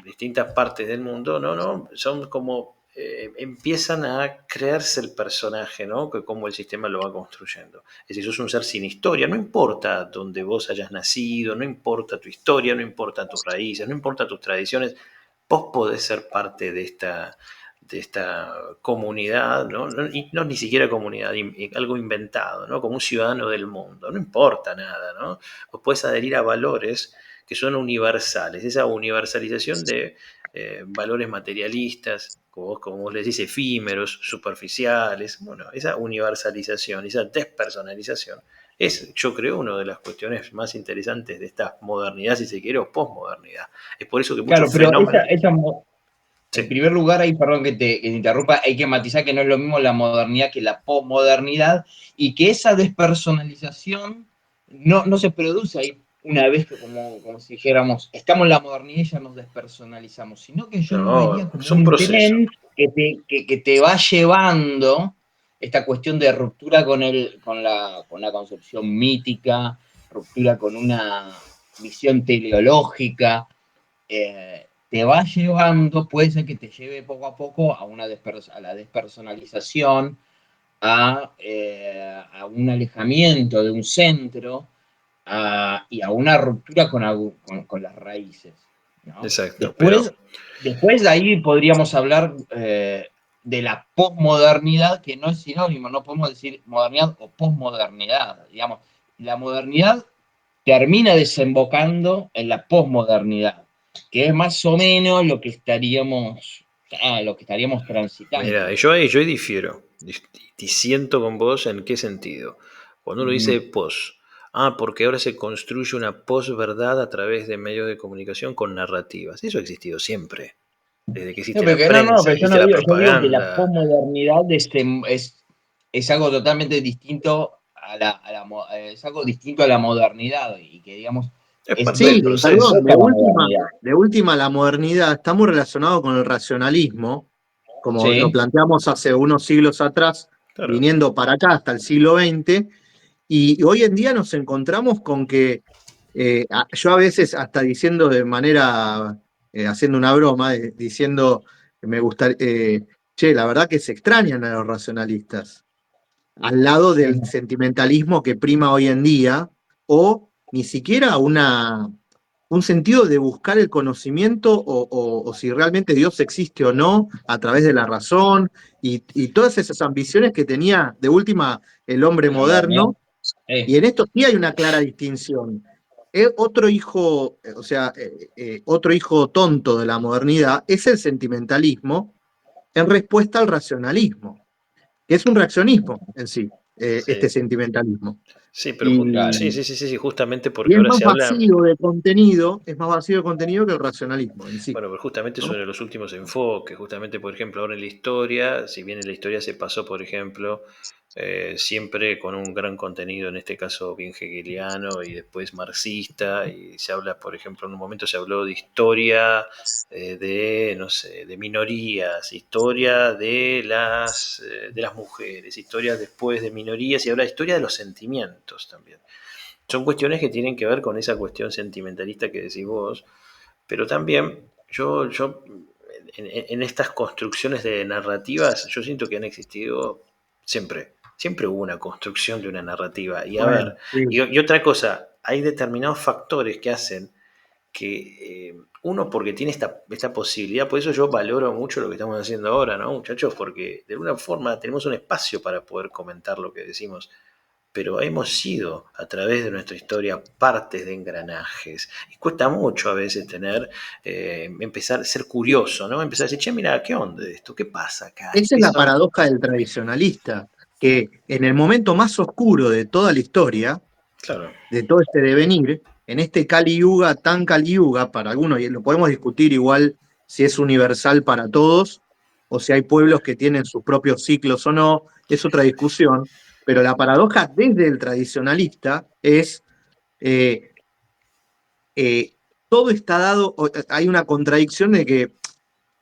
distintas partes del mundo, ¿no? Son como, empiezan a crearse el personaje, ¿no? Que cómo el sistema lo va construyendo. Es decir, sos un ser sin historia, no importa dónde vos hayas nacido, no importa tu historia, no importa tus raíces, no importa tus tradiciones, vos podés ser parte esta comunidad, ¿no? Y no ni siquiera comunidad, algo inventado, ¿no? Como un ciudadano del mundo, no importa nada, ¿no? Vos podés adherir a valores que son universales, esa universalización de valores materialistas, como vos les decís, efímeros, superficiales, bueno, esa universalización, esa despersonalización es, yo creo, una de las cuestiones más interesantes de esta modernidad, si se quiere, o posmodernidad. Es por eso que muchos Claro, pero fenómenos... en Sí. primer lugar, ahí, perdón que te interrumpa, hay que matizar que no es lo mismo la modernidad que la posmodernidad y que esa despersonalización no se produce ahí una vez que, como si dijéramos, estamos en la modernidad y ya nos despersonalizamos, sino que yo lo vería No, como es un un proceso. tren que te va llevando esta cuestión de ruptura con la concepción mítica, ruptura con una visión teleológica, te va llevando, puede ser que te lleve poco a poco a la despersonalización, a un alejamiento de un centro y a una ruptura con las raíces, ¿no? Exacto, pero Después de ahí podríamos hablar de la posmodernidad, que no es sinónimo, no podemos decir modernidad o posmodernidad, digamos. La modernidad termina desembocando en la posmodernidad, que es más o menos lo que estaríamos transitando. mira, yo ahí difiero. Disiento con vos en qué sentido. Cuando uno Mm. dice pos, porque ahora se construye una posverdad a través de medios de comunicación con narrativas. Eso ha existido siempre. Desde que No, existe pero la no, prensa, pero yo existe no la digo, yo digo que la propaganda. posmodernidad es algo totalmente distinto es algo distinto a la modernidad y que digamos Es parte del Sí, perdón, proceso. desemboca en la modernidad. de última la modernidad está muy relacionado con el racionalismo, como lo Sí, planteamos hace unos siglos atrás, Claro. viniendo para acá hasta el siglo XX, y hoy en día nos encontramos con que yo a veces hasta diciendo de manera, haciendo una broma, diciendo que me gusta, che, la verdad que se extrañan a los racionalistas al lado del sentimentalismo que prima hoy en día, o ni siquiera un sentido de buscar el conocimiento o si realmente Dios existe o no a través de la razón y todas esas ambiciones que tenía de última el hombre la modernidad. moderno. Y en esto sí hay una clara distinción. Otro hijo, o sea, otro hijo tonto de la modernidad es el sentimentalismo en respuesta al racionalismo, que es un reaccionismo en sí, este Sí, sentimentalismo. sí, pero Claro. sí, sí, sí, sí, sí, justamente Y porque es ahora más se habla. vacío de contenido, es más vacío de contenido que el racionalismo en sí, Bueno, pero justamente ¿no? sobre los últimos enfoques, justamente por ejemplo ahora en la historia, si bien en la historia se pasó, por ejemplo, siempre con un gran contenido, en este caso bien hegeliano y después marxista, y se habla, por ejemplo, en un momento se habló de historia de, no sé, de minorías, historia de las mujeres, historia después de minorías y ahora historia de los sentimientos también. Son cuestiones que tienen que ver con esa cuestión sentimentalista que decís vos, pero también yo en estas construcciones de narrativas, yo siento que han existido siempre. Siempre hubo una construcción de una narrativa. Y a ver, Bueno, sí. y otra cosa, hay determinados factores que hacen que uno porque tiene esta posibilidad, por eso yo valoro mucho lo que estamos haciendo ahora, ¿no, muchachos? Porque de alguna forma tenemos un espacio para poder comentar lo que decimos, pero hemos sido a través de nuestra historia partes de engranajes. Y cuesta mucho a veces empezar a ser curioso, ¿no? Empezar a decir, che, mira, ¿qué onda de esto? ¿Qué pasa acá? Esa es la paradoja del tradicionalista, que en el momento más oscuro de toda la historia, Claro, de todo este devenir, en este Kali Yuga, tan Kali Yuga, para algunos, y lo podemos discutir igual si es universal para todos, o si hay pueblos que tienen sus propios ciclos o no, es otra discusión, pero la paradoja desde el tradicionalista es eh, todo está dado, hay una contradicción de que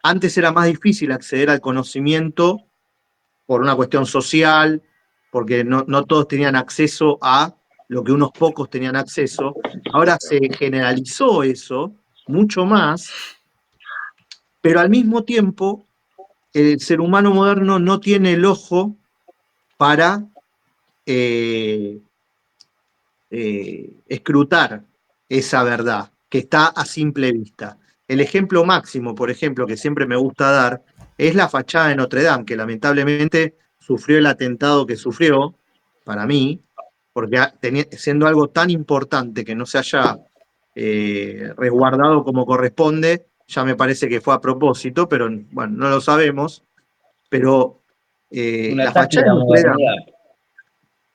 antes era más difícil acceder al conocimiento por una cuestión social, porque no todos tenían acceso a lo que unos pocos tenían acceso. Ahora se generalizó eso mucho más, pero al mismo tiempo el ser humano moderno no tiene el ojo para eh, escrutar esa verdad que está a simple vista. El ejemplo máximo, por ejemplo, que siempre me gusta dar, es la fachada de Notre Dame, que lamentablemente sufrió el atentado que sufrió, para mí, porque siendo algo tan importante que no se haya resguardado como corresponde, ya me parece que fue a propósito, pero bueno, no lo sabemos. Pero Un la ataque de fachada de la Notre Dame, modernidad.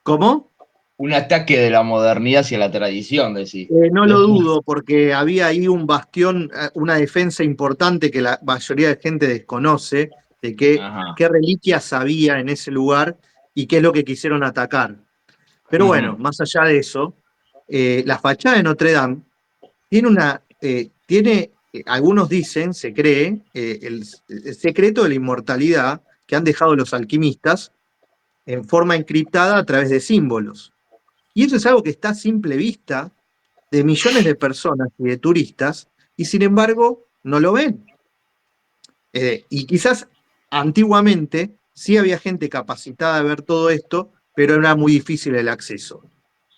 ¿cómo? Un ataque de la modernidad hacia la tradición, decís. No lo dudo, porque había ahí un bastión, una defensa importante que la mayoría de gente desconoce, de Ajá. qué reliquias había en ese lugar y qué es lo que quisieron atacar. Pero bueno, Ujú. más allá de eso, la fachada de Notre Dame algunos dicen, se cree, el secreto de la inmortalidad que han dejado los alquimistas en forma encriptada a través de símbolos. Y eso es algo que está a simple vista de millones de personas y de turistas, y sin embargo no lo ven. Y quizás antiguamente sí había gente capacitada de ver todo esto, pero era muy difícil el acceso.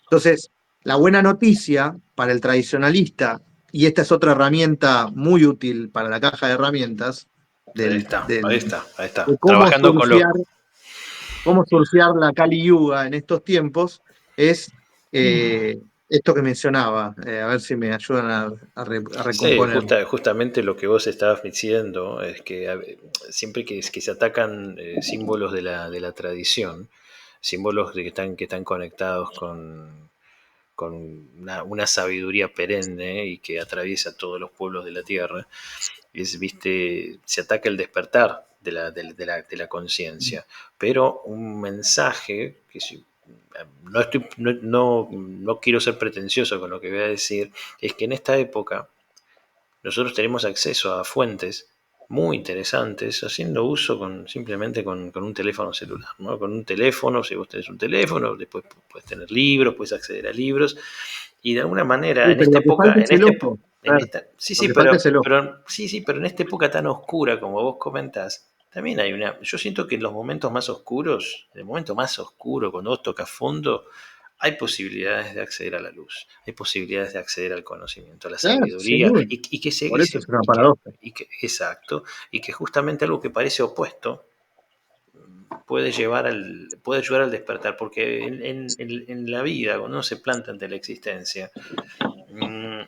Entonces, la buena noticia para el tradicionalista, y esta es otra herramienta muy útil para la caja de herramientas, Ahí del, está, ahí del- está, ahí está. de Trabajando con los... cómo surfear la Kali Yuga en estos tiempos, es esto que mencionaba. A ver si me ayudan a Sí, recomponer. justamente lo que vos estabas diciendo es que siempre que se atacan símbolos de la tradición, símbolos que están conectados con una sabiduría perenne y que atraviesa todos los pueblos de la tierra, se ataca el despertar de la conciencia, pero un mensaje que no quiero ser pretencioso con lo que voy a decir, es que en esta época nosotros tenemos acceso a fuentes muy interesantes haciendo uso simplemente con un teléfono celular, ¿no? Con un teléfono, si vos tenés un teléfono, después puedes tener libros, puedes acceder a libros, y de alguna manera Sí, en pero esta lo que falta época, es el ojo. Claro, lo que falta es el ojo. sí, sí, pero en esta época tan oscura como vos comentás, también yo siento que en los momentos más oscuros, en el momento más oscuro, cuando vos tocas fondo, hay posibilidades de acceder a la luz, hay posibilidades de acceder al conocimiento, a la Claro, sin sabiduría, duda. y que Por eso es una paradoja. exacto, y que justamente algo que parece opuesto puede ayudar al despertar, porque en la vida, cuando uno se planta ante la existencia,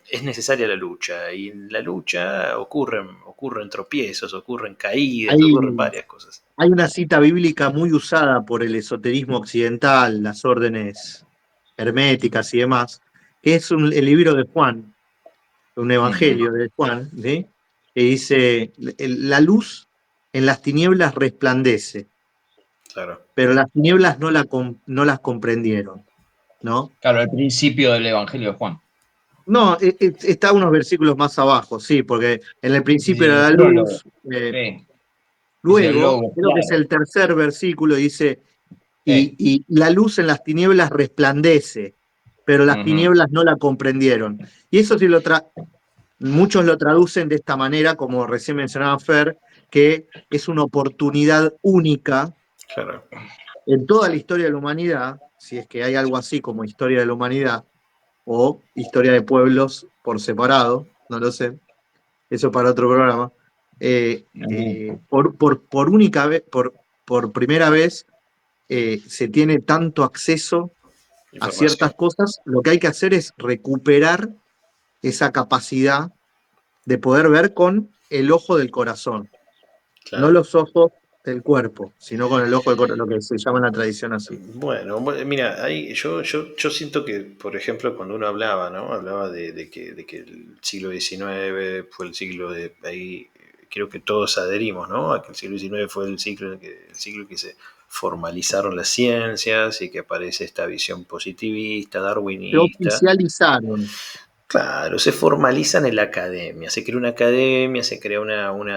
es necesaria la lucha, y en la lucha ocurren tropiezos, ocurren caídas, Hay, ocurren varias cosas. hay una cita bíblica muy usada por el esoterismo occidental, las órdenes herméticas y demás, que es el libro de Juan, un Ujú. evangelio de Juan, ¿sí? Que dice, la luz en las tinieblas resplandece, Claro. pero las tinieblas no las comprendieron, ¿no? Claro, el principio del Evangelio de Juan. No, está unos versículos más abajo, sí, porque en el principio Sí, era el la prólogo. luz, Sí, es el luego, logo, creo que es claro. el tercer versículo, dice, Sí. y la luz en las tinieblas resplandece, pero las Ujú. tinieblas no la comprendieron. Y eso sí muchos lo traducen de esta manera, como recién mencionaba Fer, que es una oportunidad única Claro. en toda la historia de la humanidad, si es que hay algo así como historia de la humanidad, o historia de pueblos por separado, no lo sé, eso para otro programa. Ujú. Única vez, por primera vez, se tiene tanto acceso a Información. ciertas cosas, lo que hay que hacer es recuperar esa capacidad de poder ver con el ojo del corazón, no Claro. los ojos del cuerpo, sino con el ojo del corazón, lo que se llama en la tradición así. Bueno, mira, yo siento que, por ejemplo, cuando uno hablaba, ¿no? Hablaba de que el siglo XIX fue el siglo de... Ahí creo que todos adherimos, ¿no? A que el siglo XIX fue el siglo en que se formalizaron las ciencias y que aparece esta visión positivista, Se darwinista. oficializaron. Claro, se formalizan en la academia, se crea una academia, se crea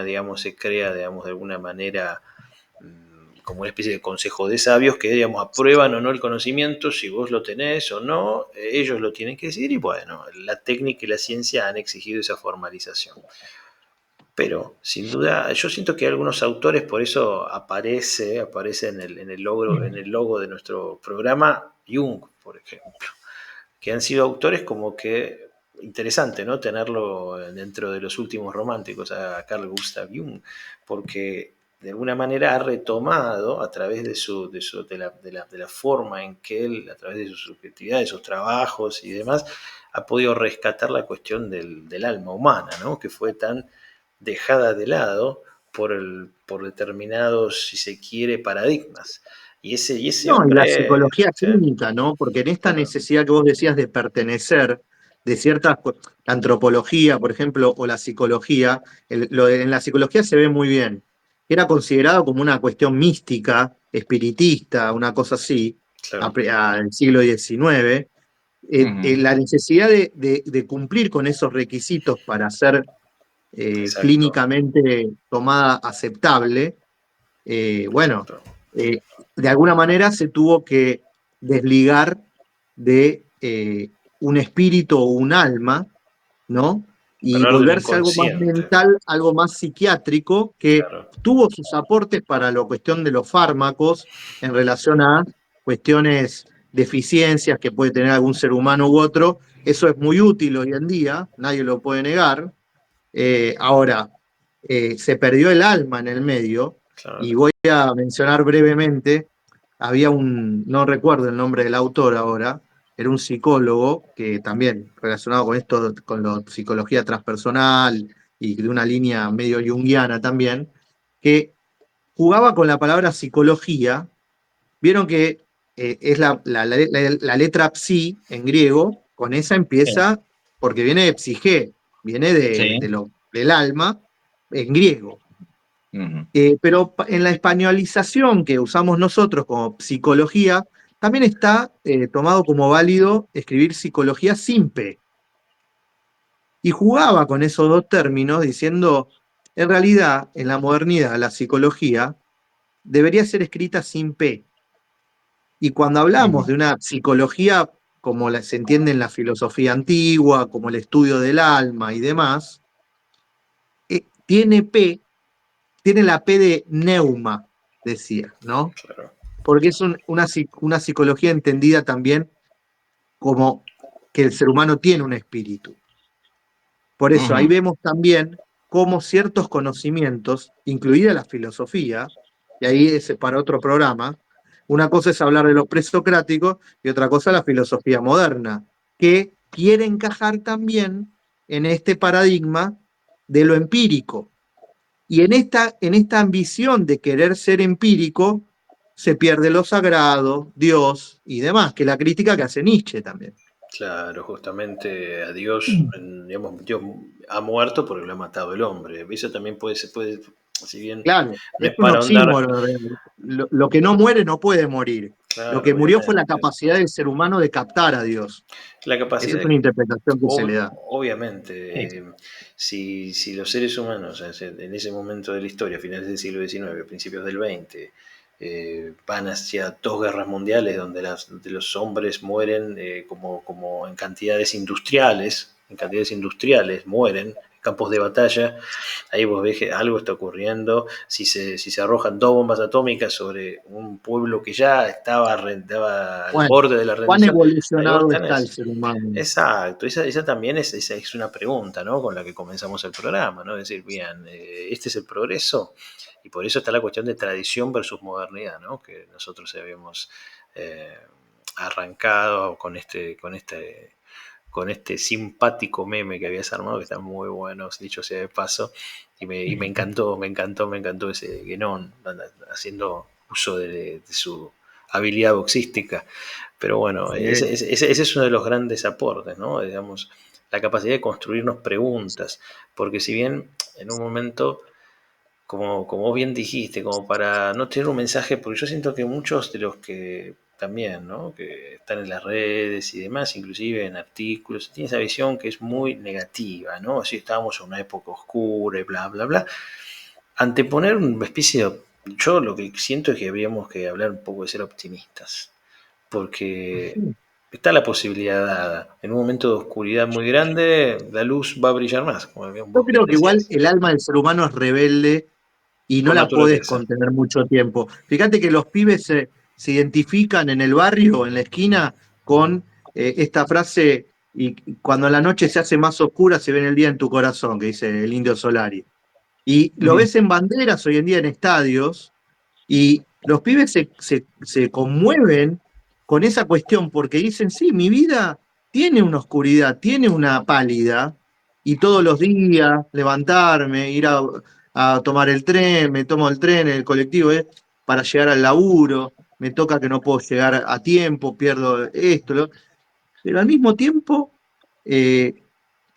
digamos, se crea, digamos, de alguna manera como una especie de consejo de sabios que, digamos, aprueban o no el conocimiento, si vos lo tenés o no, ellos lo tienen que decir, y bueno, la técnica y la ciencia han exigido esa formalización. Pero, sin duda, yo siento que algunos autores, por eso aparece en el logo de nuestro programa, Jung, por ejemplo, que han sido autores como que interesante, ¿no? Tenerlo dentro de los últimos románticos a Carl Gustav Jung, porque de alguna manera ha retomado a través de la forma en que él, a través de su subjetividad, de sus trabajos y demás, ha podido rescatar la cuestión del alma humana, ¿no? Que fue tan dejada de lado por determinados, si se quiere, paradigmas. Y ese No, y la hombre, psicología sí, clínica, ¿no? Porque en esta claro, necesidad que vos decías de pertenecer, de ciertas, la antropología, por ejemplo, o la psicología, en la psicología se ve muy bien, era considerado como una cuestión mística, espiritista, una cosa así, claro, al siglo XIX. Ujú. La necesidad de cumplir con esos requisitos para ser exacto, clínicamente tomada aceptable, bueno, exacto. eh, de alguna manera se tuvo que desligar de un espíritu o un alma, ¿no? Y Hablar del volverse algo más inconsciente, mental, algo más psiquiátrico, que claro, tuvo sus aportes para la cuestión de los fármacos en relación a cuestiones, deficiencias que puede tener algún ser humano u otro. Eso es muy útil hoy en día, nadie lo puede negar. Ahora, se perdió el alma en el medio, claro, y voy a mencionar brevemente, había no recuerdo el nombre del autor ahora, era un psicólogo que también relacionado con esto, con la psicología transpersonal y de una línea medio junguiana también, que jugaba con la palabra psicología. Vieron que es la letra psi en griego, con esa Sí, empieza, porque viene de psige, viene sí. del alma en griego. Ujú. Pero en la españolización que usamos nosotros como psicología, también está tomado como válido escribir psicología sin P. Y jugaba con esos dos términos diciendo, en realidad, en la modernidad, la psicología debería ser escrita sin P. Y cuando hablamos de Ujú. una psicología como se entiende en la filosofía antigua, como el estudio del alma y demás, tiene P, tiene la P de neuma, decía, ¿no? claro. Porque es una psicología entendida también como que el ser humano tiene un espíritu. Por eso ahí Ujú. vemos también cómo ciertos conocimientos, incluida la filosofía, y ahí es para otro programa, una cosa es hablar de los presocráticos y otra cosa la filosofía moderna, que quiere encajar también en este paradigma de lo empírico. Y en esta ambición de querer ser empírico, se pierde lo sagrado, Dios y demás, que es la crítica que hace Nietzsche también. Claro, justamente a Dios, digamos, Dios ha muerto porque lo ha matado el hombre. Eso también se puede, si bien Claro, no es es un para ahondar, oxímoron. Lo que no muere no puede morir. Lo claro, que murió fue la obviamente. capacidad del ser humano de captar a Dios. La Esa capacidad, es una interpretación que se le da. obviamente, Sí. si los seres humanos en ese momento de la historia, finales del siglo XIX, principios del XX, van hacia dos guerras mundiales donde los hombres mueren como en cantidades industriales mueren, en campos de batalla, ahí vos ves que algo está ocurriendo. Si se arrojan dos bombas atómicas sobre un pueblo que ya estaba al Bueno, borde de la ¿cuán rendición, ahí vos evolucionado está el tenés. ser humano? Exacto, esa también es una pregunta, ¿no? Con la que comenzamos el programa, ¿no? Es decir, bien, este es el progreso, y por eso está la cuestión de tradición versus modernidad, ¿no? Que nosotros habíamos eh, arrancado con este simpático meme que habías armado, que está muy bueno, dicho sea de paso, y me encantó ese Guénon haciendo uso de su habilidad boxística. Pero bueno, Sí. ese es uno de los grandes aportes, ¿no? Digamos, la capacidad de construirnos preguntas, porque si bien en un momento, como vos bien dijiste, como para no tener un mensaje, porque yo siento que muchos de los que también, ¿no? Que están en las redes y demás, inclusive en artículos, tienen esa visión que es muy negativa, ¿no? Así estábamos en una época oscura y bla, bla, bla. Anteponer una especie de... Yo lo que siento es que habríamos que hablar un poco de ser optimistas, porque está la posibilidad dada. En un momento de oscuridad muy grande, la luz va a brillar más, como Yo vos bien creo que igual decías, el alma del ser humano es rebelde y no por la podés naturaleza. contener mucho tiempo. Fíjate que los pibes se identifican en el barrio, en la esquina, con esta frase, y cuando la noche se hace más oscura, se ve en el día en tu corazón, que dice el Indio Solari. Y lo ves en banderas hoy en día en estadios, y los pibes se conmueven con esa cuestión porque dicen, sí, mi vida tiene una oscuridad, tiene una pálida, y todos los días levantarme, ir a tomar el tren, me tomo el tren, el colectivo, para llegar al laburo, me toca que no puedo llegar a tiempo, pierdo esto, pero al mismo tiempo eh,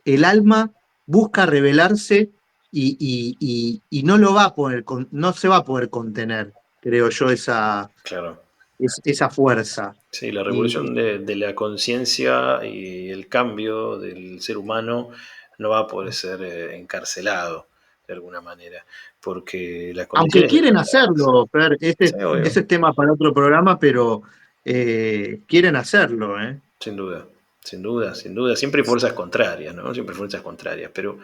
el alma busca revelarse y no lo va a poder, no se va a poder contener, creo yo, Claro. esa fuerza. Sí, la Y revolución de la conciencia y el cambio del ser humano no va a poder ser encarcelado de alguna manera, porque las aunque condiciones de quieren libertad. hacerlo, Fer, Sí, obvio, ese es tema para otro programa, pero quieren hacerlo, ¿eh? sin duda, sin duda, sin duda. Siempre hay fuerzas contrarias, ¿no? Siempre hay fuerzas contrarias, pero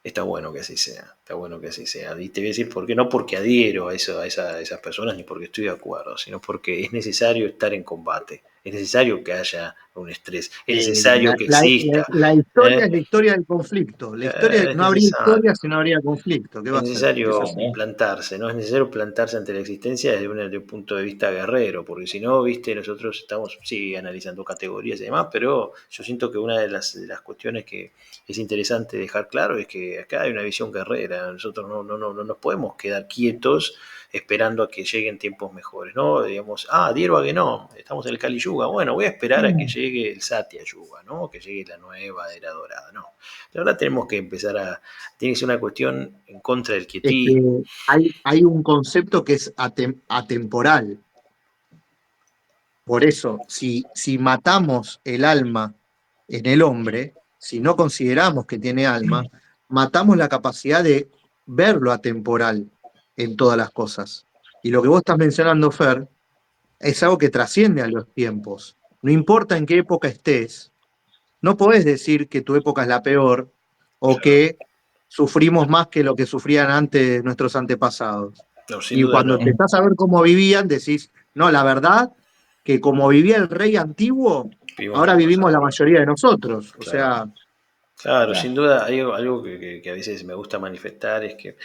está bueno que así sea, está bueno que así sea. Y te voy a decir por qué, no porque adhiero a eso, a esas personas ni porque estoy de acuerdo, sino porque es necesario estar en combate, es necesario que haya un estrés, es necesario que exista. La historia ¿Eh? es la historia del conflicto. Es No habría historia necesario. si no habría conflicto. ¿Qué va Es a ser? Es necesario así. plantarse, ¿no? Es necesario plantarse ante la existencia desde un punto de vista guerrero, porque si no, viste, nosotros estamos, sí, analizando categorías y demás, pero yo siento que una de las cuestiones que es interesante dejar claro es que acá hay una visión guerrera. Nosotros no nos podemos quedar quietos esperando a que lleguen tiempos mejores, ¿no? Digamos, adhiero a que no, estamos en el Kali Yuga, bueno, voy a esperar a que llegue el Satya Yuga, ¿no? Que llegue la nueva era dorada, no. La verdad tenemos que empezar tiene que ser una cuestión en contra del Es que quietismo. hay un concepto que es atemporal. Por eso, si matamos el alma en el hombre, si no consideramos que tiene alma, matamos la capacidad de ver lo atemporal en todas las cosas. Y lo que vos estás mencionando, Fer, es algo que trasciende a los tiempos. No importa en qué época estés, no podés decir que tu época es la peor o Claro. que sufrimos más que lo que sufrían antes nuestros antepasados. No, sin Y duda cuando no. empezás a ver cómo vivían, decís, no, la verdad que como vivía el rey antiguo, Vivimos ahora mejor vivimos la nosotros. mayoría de nosotros. O Claro. sea, Claro, Claro. sin duda hay algo que a veces me gusta manifestar, es que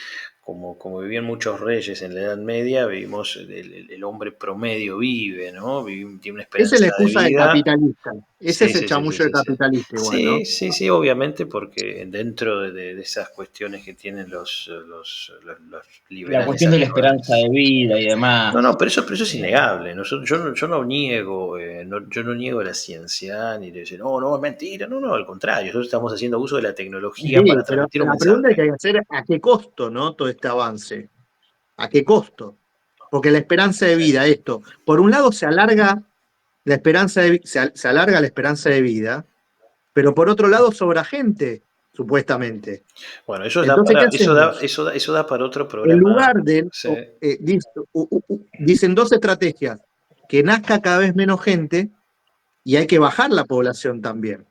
como vivían muchos reyes en la Edad Media, vivimos, el hombre promedio vive, ¿no? Tiene una esa es la esperanza de excusa de vida. capitalista. Ese Sí, es el sí, sí, sí, chamullo de sí, sí. capitalista igual, Sí, ¿no? sí, sí, obviamente, porque dentro de esas cuestiones que tienen los La liberales cuestión de la esperanza actuales. de vida y No, demás. no, pero eso es innegable. Yo no niego, yo no niego la ciencia, ni de decir, no, no, es mentira. No, no, al contrario. Nosotros estamos haciendo uso de la tecnología Sí, para pero transmitir un la pregunta mensaje. que hay que hacer es a qué costo, ¿no? Todo este avance. ¿A qué costo? Porque la esperanza de Sí. vida, esto, por un lado se alarga la esperanza se alarga la esperanza de vida, pero por otro lado sobra gente, supuestamente. Bueno, Entonces, ¿qué hacemos? eso da para otro En programa. lugar de, Sí. dicen dos estrategias, que nazca cada vez menos gente y hay que bajar la población también.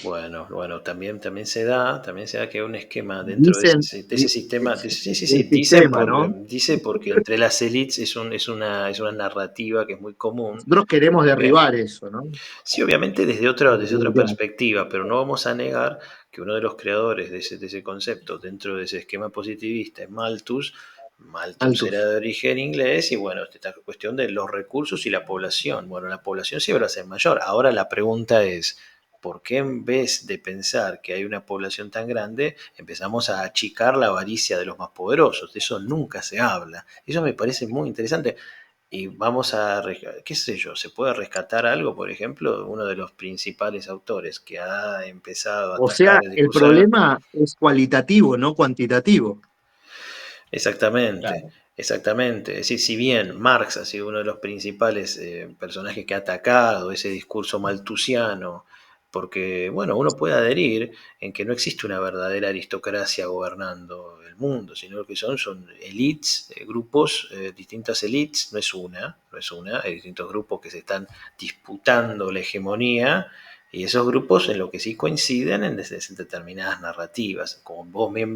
Bueno, también se da que hay un esquema dentro Dicen, de ese sistema. Sí, sí, sí, el sistema, ¿no? dice porque entre las élites es una narrativa que es muy común. Nosotros queremos Bien. derribar eso, ¿no? Sí, obviamente desde otra perspectiva, pero no vamos a negar que uno de los creadores de ese concepto dentro de ese esquema positivista es Malthus. Malthus era Altos. de origen inglés y bueno, esta cuestión de los recursos y la población. Bueno, la población siempre va a ser mayor. Ahora la pregunta es, ¿por qué en vez de pensar que hay una población tan grande, empezamos a achicar la avaricia de los más poderosos? De eso nunca se habla. Eso me parece muy interesante. Y vamos a, qué sé yo, se puede rescatar algo, por ejemplo, uno de los principales autores que ha empezado a O sea, atacar el el discurso de la... problema es cualitativo, no cuantitativo. Exactamente, Claro. exactamente. Es decir, si bien Marx ha sido uno de los principales personajes que ha atacado ese discurso malthusiano, porque, bueno, uno puede adherir en que no existe una verdadera aristocracia gobernando el mundo, sino que son elites, grupos, distintas elites, no es una, hay distintos grupos que se están disputando la hegemonía. Y esos grupos en lo que sí coinciden en determinadas narrativas, como vos bien